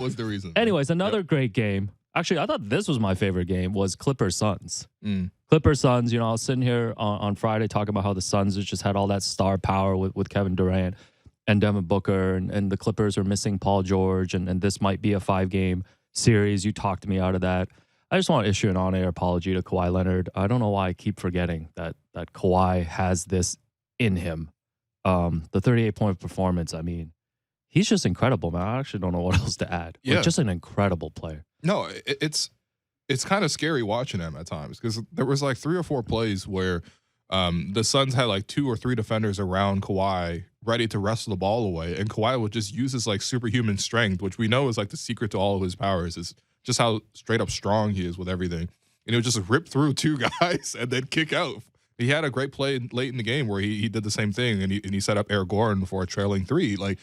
was the reason. Anyways, another great game. Actually, I thought this was my favorite game, was Clippers-Suns. Mm. Clippers-Suns, I was sitting here on Friday talking about how the Suns just had all that star power with Kevin Durant and Devin Booker, and the Clippers are missing Paul George, and this might be a 5-game series. You talked me out of that. I just want to issue an on-air apology to Kawhi Leonard. I don't know why I keep forgetting that Kawhi has this in him. The 38-point performance, I mean, he's just incredible, man. I actually don't know what else to add. Yeah. Just an incredible player. No, it's kind of scary watching him at times because there was like 3 or 4 plays where the Suns had like 2 or 3 defenders around Kawhi ready to wrestle the ball away, and Kawhi would just use his like superhuman strength, which we know is like the secret to all of his powers, is just how straight up strong he is with everything. And he would just rip through 2 guys and then kick out. He had a great play late in the game where he did the same thing, and he set up Eric Gordon for a trailing 3. Like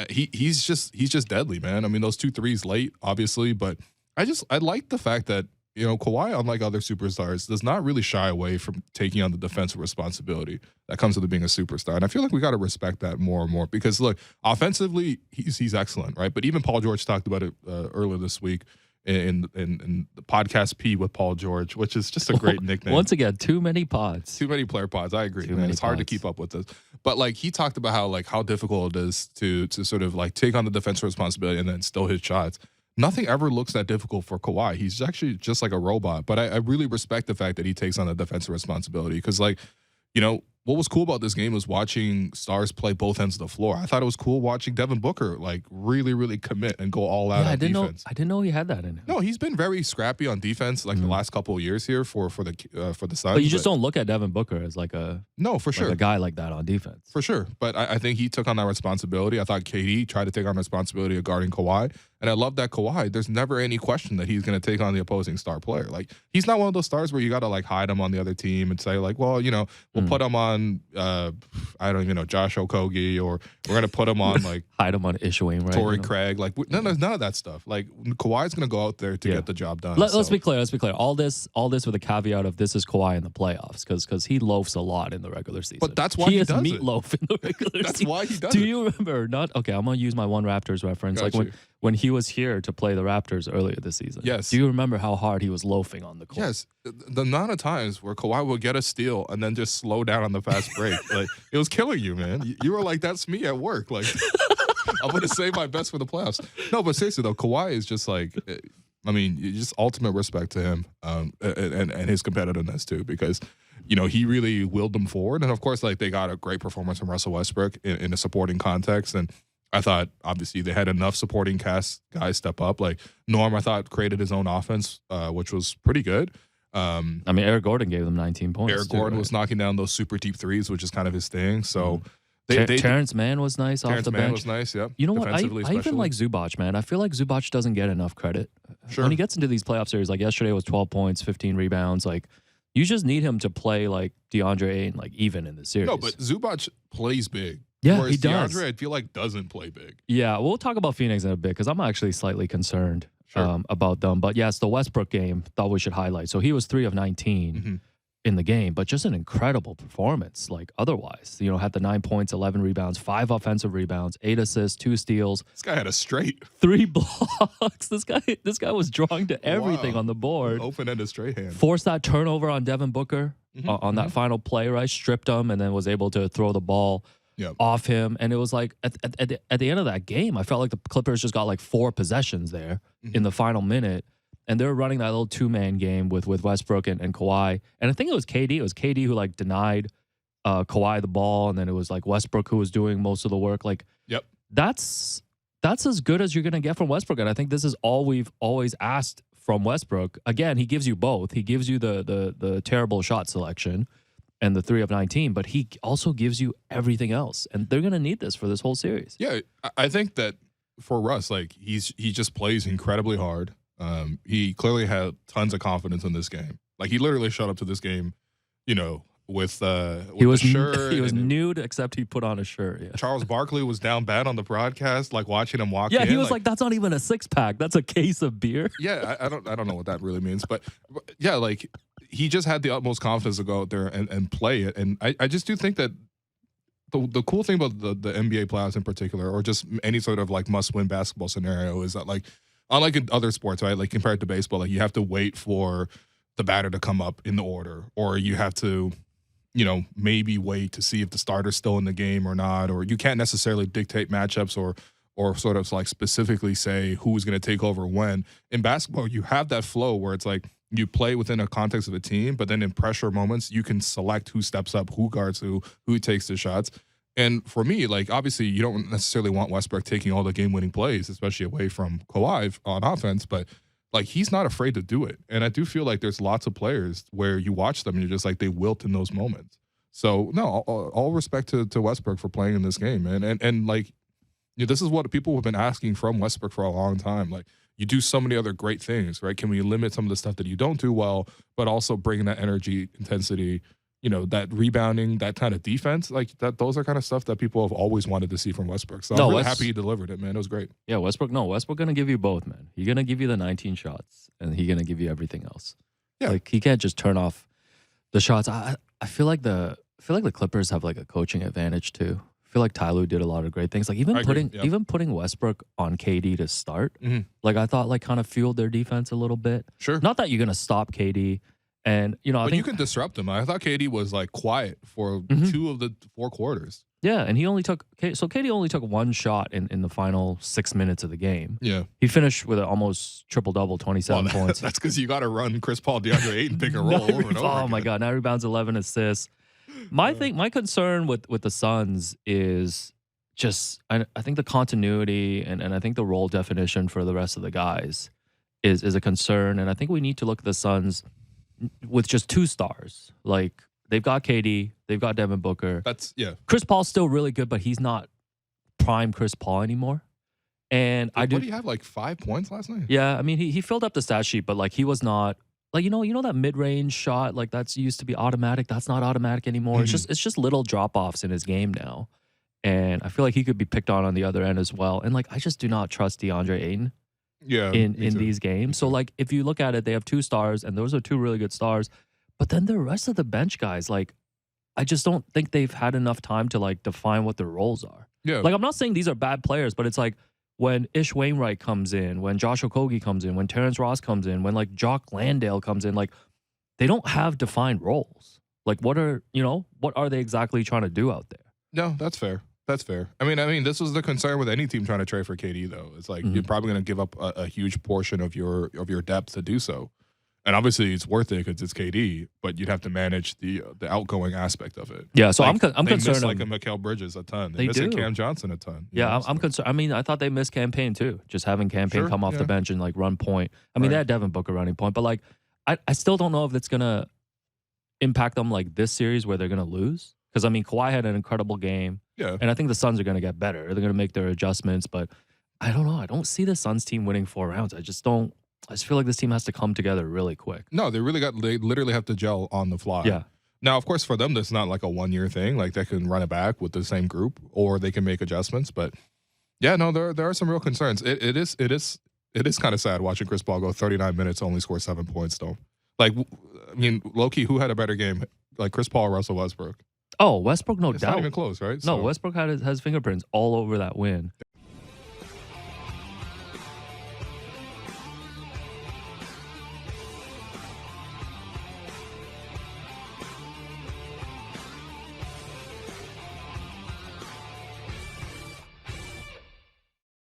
he's just deadly, man. I mean, those 2 threes late, obviously, but I like the fact that, Kawhi, unlike other superstars, does not really shy away from taking on the defensive responsibility that comes with being a superstar. And I feel like we got to respect that more and more because, look, offensively, he's excellent, right? But even Paul George talked about it earlier this week in the podcast P with Paul George, which is just a great nickname. Once again, too many pods. Too many player pods. I agree, man. It's hard to keep up with this. But, like, he talked about how difficult it is to sort of, like, take on the defensive responsibility and then still hit shots. Nothing ever looks that difficult for Kawhi. He's actually just like a robot. But I really respect the fact that he takes on the defensive responsibility because, like, what was cool about this game was watching stars play both ends of the floor. I thought it was cool watching Devin Booker, like, really, really commit and go all out on defense. I didn't know he had that in him. No, he's been very scrappy on defense, like, the last couple of years here for the Suns. But you just don't look at Devin Booker as like a a guy like that on defense. For sure. But I think he took on that responsibility. I thought KD tried to take on responsibility of guarding Kawhi. And I love that Kawhi, there's never any question that he's going to take on the opposing star player. Like, he's not one of those stars where you got to, like, hide him on the other team and say, like, well, we'll put him on, I don't even know, Josh Okogie, or we're going to put him on, like, hide him on issuing, right? Torrey Craig. Like, none of that stuff. Like, Kawhi's going to go out there to get the job done. Let's be clear. All this with a caveat of this is Kawhi in the playoffs because he loafs a lot in the regular season. But that's why he does meatloaf in the regular season. That's why he does Do you remember? Okay, I'm going to use my one Raptors reference. When he was here to play the Raptors earlier this season. Yes. Do you remember how hard he was loafing on the court? Yes. The amount of times where Kawhi would get a steal and then just slow down on the fast break. Like, it was killing you, man. You were like, that's me at work. Like, I'm going to save my best for the playoffs. No, but seriously, though, Kawhi is just like, I mean, just ultimate respect to him and his competitiveness, too, because, he really willed them forward. And, of course, like, they got a great performance from Russell Westbrook in a supporting context. And I thought, obviously, they had enough supporting cast guys step up. Like, Norm, I thought, created his own offense, which was pretty good. I mean, Eric Gordon gave them 19 points. Eric Gordon was knocking down those super deep threes, which is kind of his thing. So, Terrence Mann was nice off the bench. Terrence Mann was nice, yeah. You know what? I even like Zubac, man. I feel like Zubac doesn't get enough credit. Sure. When he gets into these playoff series, like yesterday was 12 points, 15 rebounds. Like, you just need him to play like DeAndre Ayton, like, even in the series. No, but Zubac plays big. Yeah, whereas he does. DeAndre, I feel like, doesn't play big. Yeah, we'll talk about Phoenix in a bit because I'm actually slightly concerned about them. But yes, the Westbrook game, thought we should highlight. So he was 3 of 19 in the game, but just an incredible performance. Like, otherwise, had the 9 points, 11 rebounds, 5 offensive rebounds, 8 assists, 2 steals. This guy had a straight 3 blocks. This guy was drawing to everything on the board. Open-ended straight hand. Forced that turnover on Devin Booker on that final play, right? Stripped him and then was able to throw the ball off him. And it was like at the end of that game, I felt like the Clippers just got like 4 possessions there in the final minute. And they were running that little 2-man game with Westbrook and Kawhi. And I think it was KD. It was KD who like denied Kawhi the ball, and then it was like Westbrook who was doing most of the work. Like, that's as good as you're gonna get from Westbrook. And I think this is all we've always asked from Westbrook. Again, he gives you both. He gives you the terrible shot selection and the 3 of 19, but he also gives you everything else. And they're gonna need this for this whole series. Yeah, I think that for Russ, like, he just plays incredibly hard. He clearly had tons of confidence in this game. Like, he literally showed up to this game, with he was the shirt. He was nude, except he put on a shirt. Yeah. Charles Barkley was down bad on the broadcast, like, watching him walk in. Yeah, he was like, that's not even a 6-pack. That's a case of beer. Yeah, I don't know what that really means. But yeah, like, he just had the utmost confidence to go out there and play it. And I just do think that the cool thing about the NBA playoffs in particular, or just any sort of like must win basketball scenario, is that like unlike in other sports, right? Like compared to baseball, like you have to wait for the batter to come up in the order, or you have to, you know, maybe wait to see if the starter's still in the game or not, or you can't necessarily dictate matchups or sort of like specifically say who's going to take over when. In basketball, you have that flow where it's like you play within a context of a team, but then in pressure moments, you can select who steps up, who guards who takes the shots. And for me, like, obviously, you don't necessarily want Westbrook taking all the game-winning plays, especially away from Kawhi on offense, but, like, he's not afraid to do it. And I do feel like there's lots of players where you watch them and you're just like, they wilt in those moments. So, no, all respect to Westbrook for playing in this game, man. And like, you know, this is what people have been asking from Westbrook for a long time. Like, you do so many other great things, right? Can we limit some of the stuff that you don't do well, but also bring that energy, intensity, you know, that rebounding, that kind of defense, like that, those are kind of stuff that people have always wanted to see from Westbrook. So I'm really happy he delivered it, man. It was great. Yeah, Westbrook going to give you both, man. He's going to give you the 19 shots and he's going to give you everything else. Yeah. Like, he can't just turn off the shots. I feel like the Clippers have like a coaching advantage too. I feel like Ty Lue did a lot of great things. Like even putting Westbrook on KD to start, like I thought like kind of fueled their defense a little bit. Sure. Not that you're going to stop KD. And, you know, I think you can disrupt him. I thought KD was like quiet for 2 of the 4 quarters. Yeah, and he only took KD only took 1 shot in the final 6 minutes of the game. Yeah, he finished with an almost triple-double, 27 points. That's because you got to run Chris Paul, DeAndre Ayton, pick and roll over and over. Oh my God, 9 rebounds, 11 assists. My concern with the Suns is just I think the continuity and I think the role definition for the rest of the guys is a concern, and I think we need to look at the Suns with just 2 stars. Like, they've got KD, they've got Devin Booker. Chris Paul's still really good, but he's not prime Chris Paul anymore. And what do you have, like 5 points last night? Yeah, I mean, he filled up the stat sheet, but like he was not like, you know that mid-range shot, like that's used to be automatic. That's not automatic anymore. It's just little drop-offs in his game now. And I feel like he could be picked on the other end as well. And like, I just do not trust DeAndre Ayton. Yeah, in these games. So like, if you look at it, they have 2 stars, and those are 2 really good stars. But then the rest of the bench guys, like, I just don't think they've had enough time to like define what their roles are. Yeah, like I'm not saying these are bad players, but it's like when Ish Wainwright comes in, when Josh Okogie comes in, when Terrence Ross comes in, when like Jock Landale comes in, like they don't have defined roles. Like what are they exactly trying to do out there? No, that's fair. That's fair. I mean, this was the concern with any team trying to trade for KD, though. It's like you're probably going to give up a huge portion of your depth to do so, and obviously it's worth it because it's KD. But you'd have to manage the outgoing aspect of it. Yeah, so like, I'm concerned. Miss like a Mikal Bridges a ton. They miss a Cam Johnson a ton. Yeah, I'm concerned. I mean, I thought they missed Campaign too. Just having Campaign come off the bench and like run point. I mean, they had Devin Booker running point, but like I still don't know if it's gonna impact them like this series where they're gonna lose. Because, I mean, Kawhi had an incredible game. Yeah. And I think the Suns are going to get better. They're going to make their adjustments. But I don't know. I don't see the Suns team winning 4 rounds. I just feel like this team has to come together really quick. No, they literally have to gel on the fly. Yeah. Now, of course, for them, that's not like a 1-year thing. Like, they can run it back with the same group, or they can make adjustments. But, yeah, no, there are some real concerns. It is kind of sad watching Chris Paul go 39 minutes, only score 7 points, though. Like, I mean, low-key, who had a better game? Like, Chris Paul or Russell Westbrook? Oh, Westbrook, no doubt. It's not even close, right? No, Westbrook has fingerprints all over that win.